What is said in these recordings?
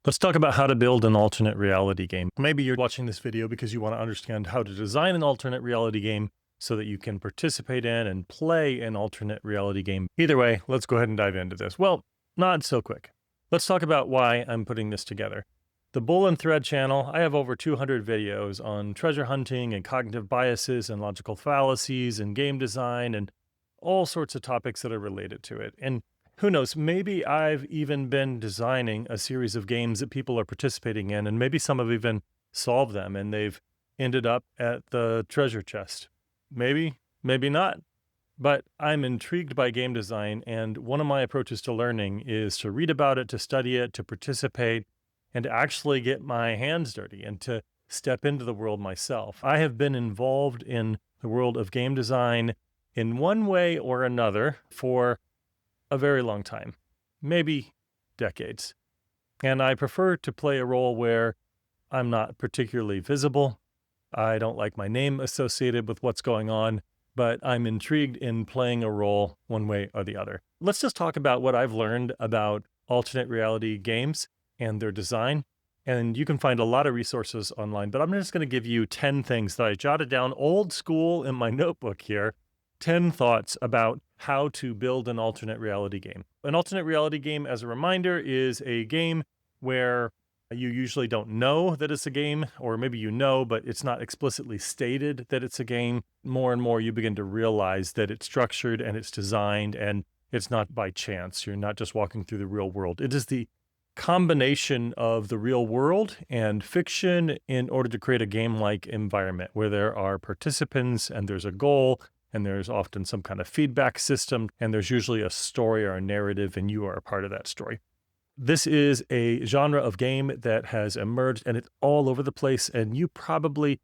Let's talk about how to build an alternate reality game. Maybe you're watching this video because you want to understand how to design an alternate reality game so that you can participate in and play an alternate reality game. Either way, let's go ahead and dive into this. Well, not so quick. Let's talk about why I'm putting this together. The Bull and Thread channel, I have over 200 videos on treasure hunting and cognitive biases and logical fallacies and game design and all sorts of topics that are related to it. And who knows, maybe I've even been designing a series of games that people are participating in, and maybe some have even solved them and they've ended up at the treasure chest. Maybe, maybe not. But I'm intrigued by game design, and one of my approaches to learning is to read about it, to study it, to participate, and to actually get my hands dirty and to step into the world myself. I have been involved in the world of game design in one way or another for a very long time, maybe decades. And I prefer to play a role where I'm not particularly visible. I don't like my name associated with what's going on, but I'm intrigued in playing a role one way or the other. Let's just talk about what I've learned about alternate reality games and their design. And you can find a lot of resources online, but I'm just going to give you 10 things that I jotted down old school in my notebook here. 10 thoughts about how to build an alternate reality game. An alternate reality game, as a reminder, is a game where you usually don't know that it's a game, or maybe you know, but it's not explicitly stated that it's a game. More and more you begin to realize that it's structured and it's designed and it's not by chance. You're not just walking through the real world. It is the combination of the real world and fiction in order to create a game-like environment where there are participants and there's a goal and there's often some kind of feedback system, and there's usually a story or a narrative, and you are a part of that story. This is a genre of game that has emerged, and it's all over the place, and you probably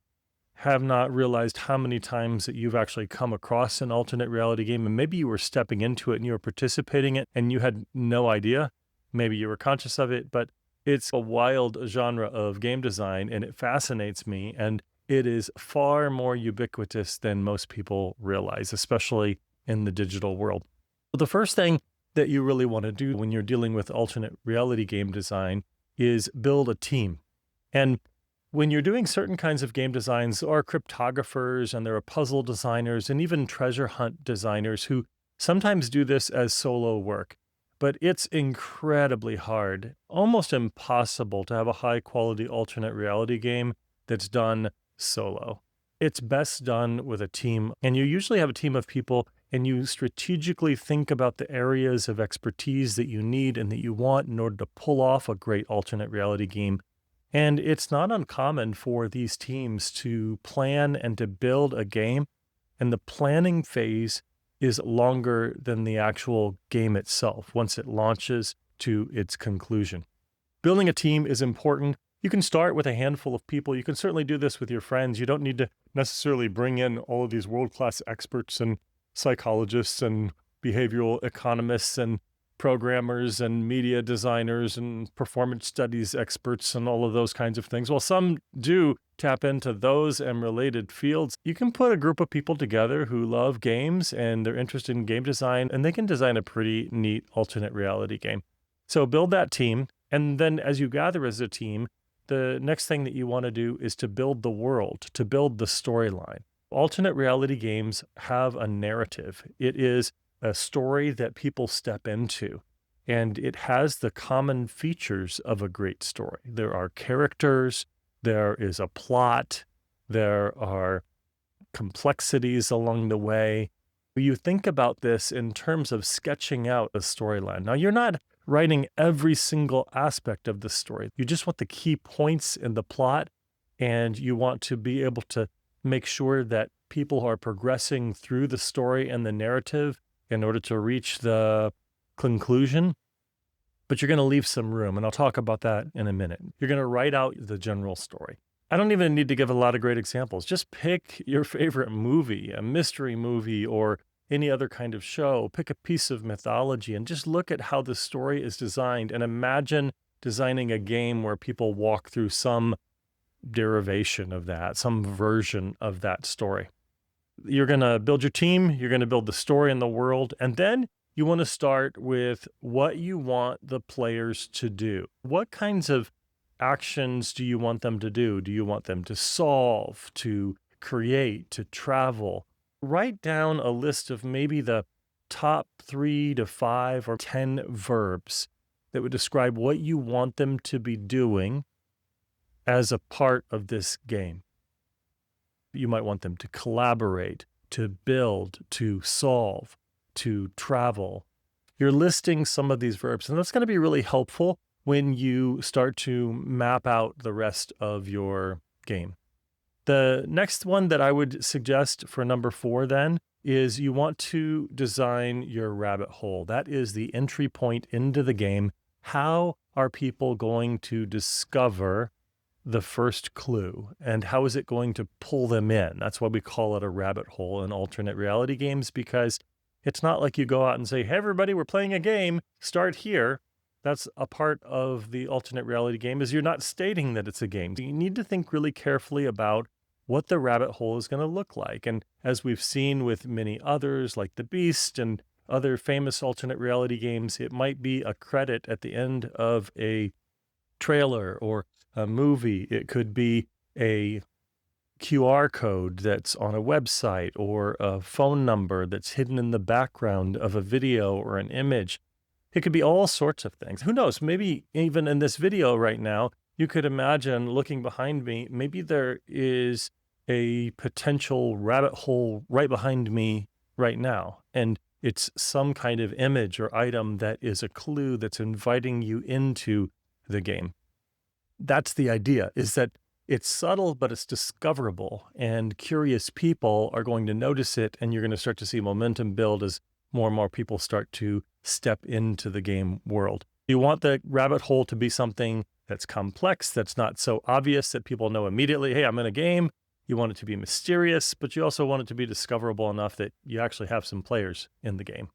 have not realized how many times that you've actually come across an alternate reality game, and maybe you were stepping into it and you were participating in it, and you had no idea. Maybe you were conscious of it, but it's a wild genre of game design, and it fascinates me, and it is far more ubiquitous than most people realize, especially in the digital world. The first thing that you really want to do when you're dealing with alternate reality game design is build a team. And when you're doing certain kinds of game designs, there are cryptographers and there are puzzle designers and even treasure hunt designers who sometimes do this as solo work. But it's incredibly hard, almost impossible to have a high quality alternate reality game that's done solo. It's best done with a team, and you usually have a team of people and you strategically think about the areas of expertise that you need and that you want in order to pull off a great alternate reality game. And it's not uncommon for these teams to plan and to build a game, and the planning phase is longer than the actual game itself once it launches to its conclusion. Building a team is important. You can start with a handful of people. You can certainly do this with your friends. You don't need to necessarily bring in all of these world-class experts and psychologists and behavioral economists and programmers and media designers and performance studies experts and all of those kinds of things. While some do tap into those and related fields, you can put a group of people together who love games and they're interested in game design, and they can design a pretty neat alternate reality game. So build that team, and then as you gather as a team, the next thing that you want to do is to build the world, to build the storyline. Alternate reality games have a narrative. It is a story that people step into, and it has the common features of a great story. There are characters, there is a plot, there are complexities along the way. You think about this in terms of sketching out a storyline. Now, you're not writing every single aspect of the story. You just want the key points in the plot, and you want to be able to make sure that people are progressing through the story and the narrative in order to reach the conclusion. But you're going to leave some room, and I'll talk about that in a minute. You're going to write out the general story. I don't even need to give a lot of great examples. Just pick your favorite movie, a mystery movie, or any other kind of show. Pick a piece of mythology and just look at how the story is designed, and imagine designing a game where people walk through some derivation of that, some version of that story. You're going to build your team, you're going to build the story and the world, and then you want to start with what you want the players to do. What kinds of actions do you want them to do? Do you want them to solve, to create, to travel? Write down a list of maybe the top 3 to 5 or 10 verbs that would describe what you want them to be doing as a part of this game. You might want them to collaborate, to build, to solve, to travel. You're listing some of these verbs, and that's going to be really helpful when you start to map out the rest of your game. The next one that I would suggest for number 4 then is you want to design your rabbit hole. That is the entry point into the game. How are people going to discover the first clue, and how is it going to pull them in? That's why we call it a rabbit hole in alternate reality games, because it's not like you go out and say, hey, everybody, we're playing a game, start here. That's a part of the alternate reality game, is you're not stating that it's a game. You need to think really carefully about what the rabbit hole is going to look like. And as we've seen with many others, like The Beast and other famous alternate reality games, it might be a credit at the end of a trailer or a movie. It could be a QR code that's on a website, or a phone number that's hidden in the background of a video or an image. It could be all sorts of things. Who knows? Maybe even in this video right now, you could imagine looking behind me, maybe there is a potential rabbit hole right behind me right now. And it's some kind of image or item that is a clue that's inviting you into the game. That's the idea, is that it's subtle, but it's discoverable, and curious people are going to notice it, and you're going to start to see momentum build as more and more people start to step into the game world. You want the rabbit hole to be something that's complex, that's not so obvious that people know immediately, hey, I'm in a game. You want it to be mysterious, but you also want it to be discoverable enough that you actually have some players in the game.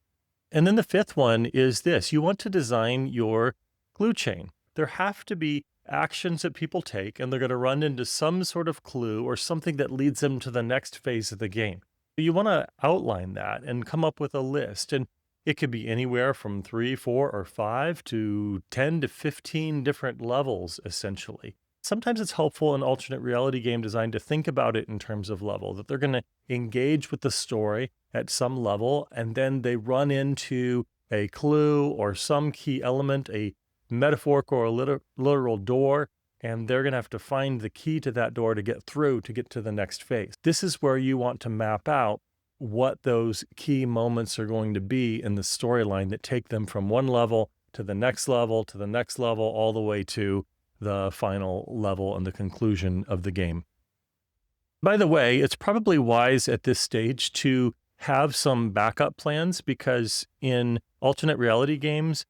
And then the 5th one is this. You want to design your clue chain. There have to be actions that people take, and they're going to run into some sort of clue or something that leads them to the next phase of the game. You want to outline that and come up with a list. And it could be anywhere from 3, 4, or 5 to 10 to 15 different levels, essentially. Sometimes it's helpful in alternate reality game design to think about it in terms of level, that they're going to engage with the story at some level, and then they run into a clue or some key element, a metaphorical or literal door, and they're going to have to find the key to that door to get through to get to the next phase. This is where you want to map out what those key moments are going to be in the storyline that take them from one level to the next level, to the next level, all the way to the final level and the conclusion of the game. By the way, it's probably wise at this stage to have some backup plans, because in alternate reality games,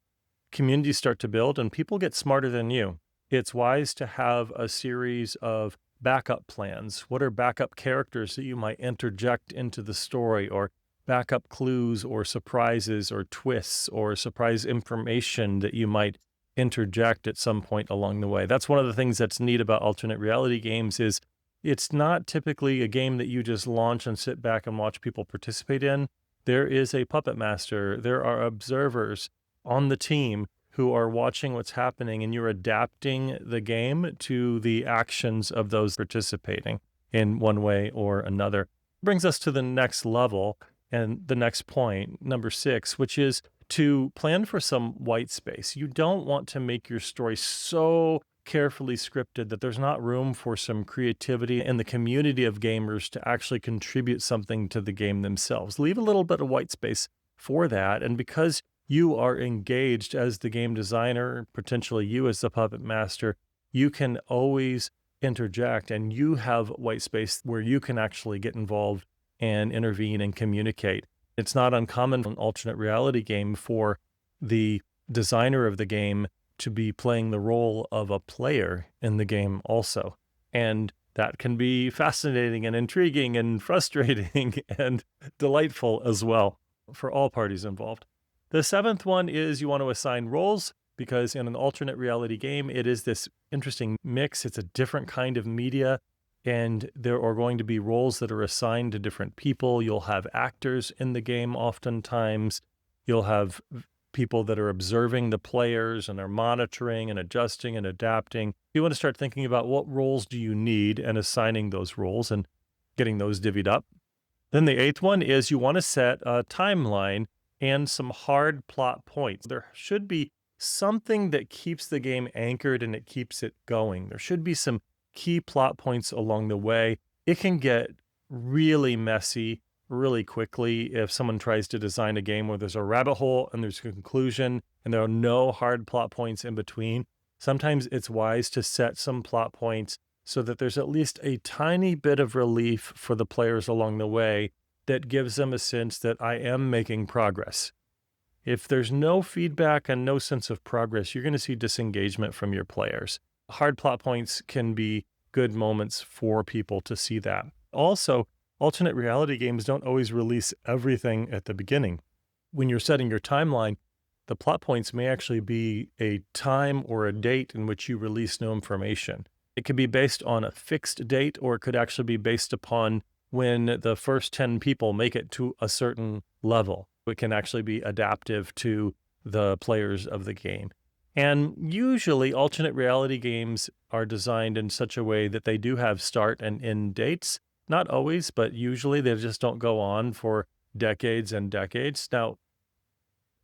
communities start to build and people get smarter than you. It's wise to have a series of backup plans. What are backup characters that you might interject into the story, or backup clues or surprises or twists or surprise information that you might interject at some point along the way? That's one of the things that's neat about alternate reality games, is it's not typically a game that you just launch and sit back and watch people participate in. There is a puppet master. There are observers on the team who are watching what's happening, and you're adapting the game to the actions of those participating in one way or another. Brings us to the next level and the next point, number 6, which is to plan for some white space. You don't want to make your story so carefully scripted that there's not room for some creativity and the community of gamers to actually contribute something to the game themselves. Leave a little bit of white space for that. And because you are engaged as the game designer, potentially you as the puppet master, you can always interject, and you have white space where you can actually get involved and intervene and communicate. It's not uncommon in an alternate reality game for the designer of the game to be playing the role of a player in the game also. And that can be fascinating and intriguing and frustrating and delightful as well for all parties involved. The 7th one is you want to assign roles, because in an alternate reality game, it is this interesting mix. It's a different kind of media, and there are going to be roles that are assigned to different people. You'll have actors in the game oftentimes. You'll have people that are observing the players and are monitoring and adjusting and adapting. You want to start thinking about what roles do you need and assigning those roles and getting those divvied up. Then the eighth one is you want to set a timeline and some hard plot points. There should be something that keeps the game anchored and it keeps it going. There should be some key plot points along the way. It can get really messy really quickly if someone tries to design a game where there's a rabbit hole and there's a conclusion and there are no hard plot points in between. Sometimes it's wise to set some plot points so that there's at least a tiny bit of relief for the players along the way that gives them a sense that I am making progress. If there's no feedback and no sense of progress, you're going to see disengagement from your players. Hard plot points can be good moments for people to see that. Also, alternate reality games don't always release everything at the beginning. When you're setting your timeline, the plot points may actually be a time or a date in which you release no information. It could be based on a fixed date, or it could actually be based upon when the first 10 people make it to a certain level. It can actually be adaptive to the players of the game. And usually alternate reality games are designed in such a way that they do have start and end dates. Not always, but usually they just don't go on for decades and decades. Now,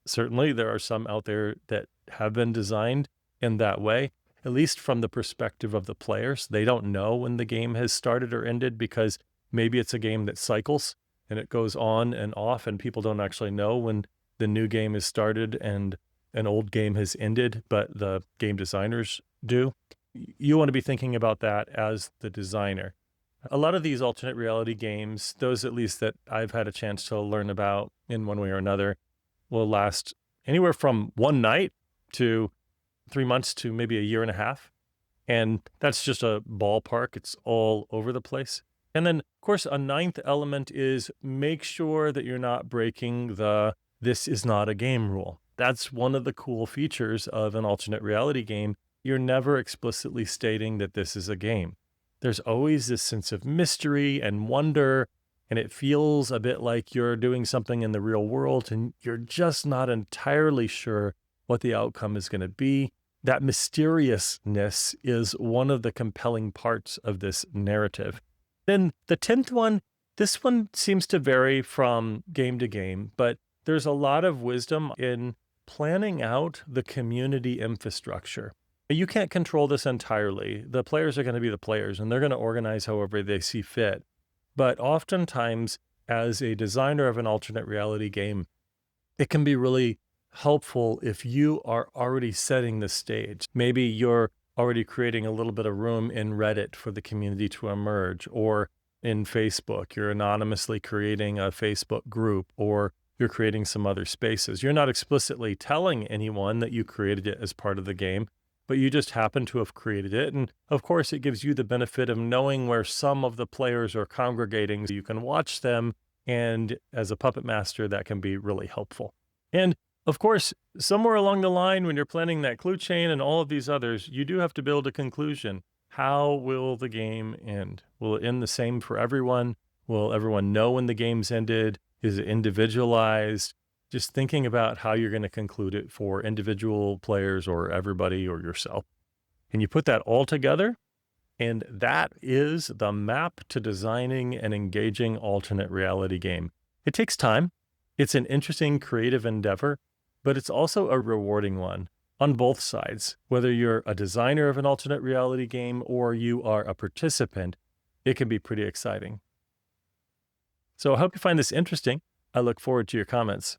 certainly there are some out there that have been designed in that way, at least from the perspective of the players. They don't know when the game has started or ended because maybe it's a game that cycles and it goes on and off, and people don't actually know when the new game is started and an old game has ended, but the game designers do. You want to be thinking about that as the designer. A lot of these alternate reality games, those at least that I've had a chance to learn about in one way or another, will last anywhere from one night to 3 months to maybe a year and a half. And that's just a ballpark. It's all over the place. And then, of course, a ninth element is make sure that you're not breaking the "this is not a game" rule. That's one of the cool features of an alternate reality game. You're never explicitly stating that this is a game. There's always this sense of mystery and wonder, and it feels a bit like you're doing something in the real world and you're just not entirely sure what the outcome is going to be. That mysteriousness is one of the compelling parts of this narrative. Then the 10th one, this one seems to vary from game to game, but there's a lot of wisdom in planning out the community infrastructure. You can't control this entirely. The players are going to be the players, and they're going to organize however they see fit. But oftentimes, as a designer of an alternate reality game, it can be really helpful if you are already setting the stage. Maybe you're already creating a little bit of room in Reddit for the community to emerge, or in Facebook, you're anonymously creating a Facebook group, or you're creating some other spaces. You're not explicitly telling anyone that you created it as part of the game, but you just happen to have created it. And of course, it gives you the benefit of knowing where some of the players are congregating so you can watch them. And as a puppet master, that can be really helpful. And of course, somewhere along the line, when you're planning that clue chain and all of these others, you do have to build a conclusion. How will the game end? Will it end the same for everyone? Will everyone know when the game's ended? Is it individualized? Just thinking about how you're going to conclude it for individual players or everybody or yourself. And you put that all together, and that is the map to designing an engaging alternate reality game. It takes time. It's an interesting creative endeavor, but it's also a rewarding one on both sides. Whether you're a designer of an alternate reality game or you are a participant, it can be pretty exciting. So I hope you find this interesting. I look forward to your comments.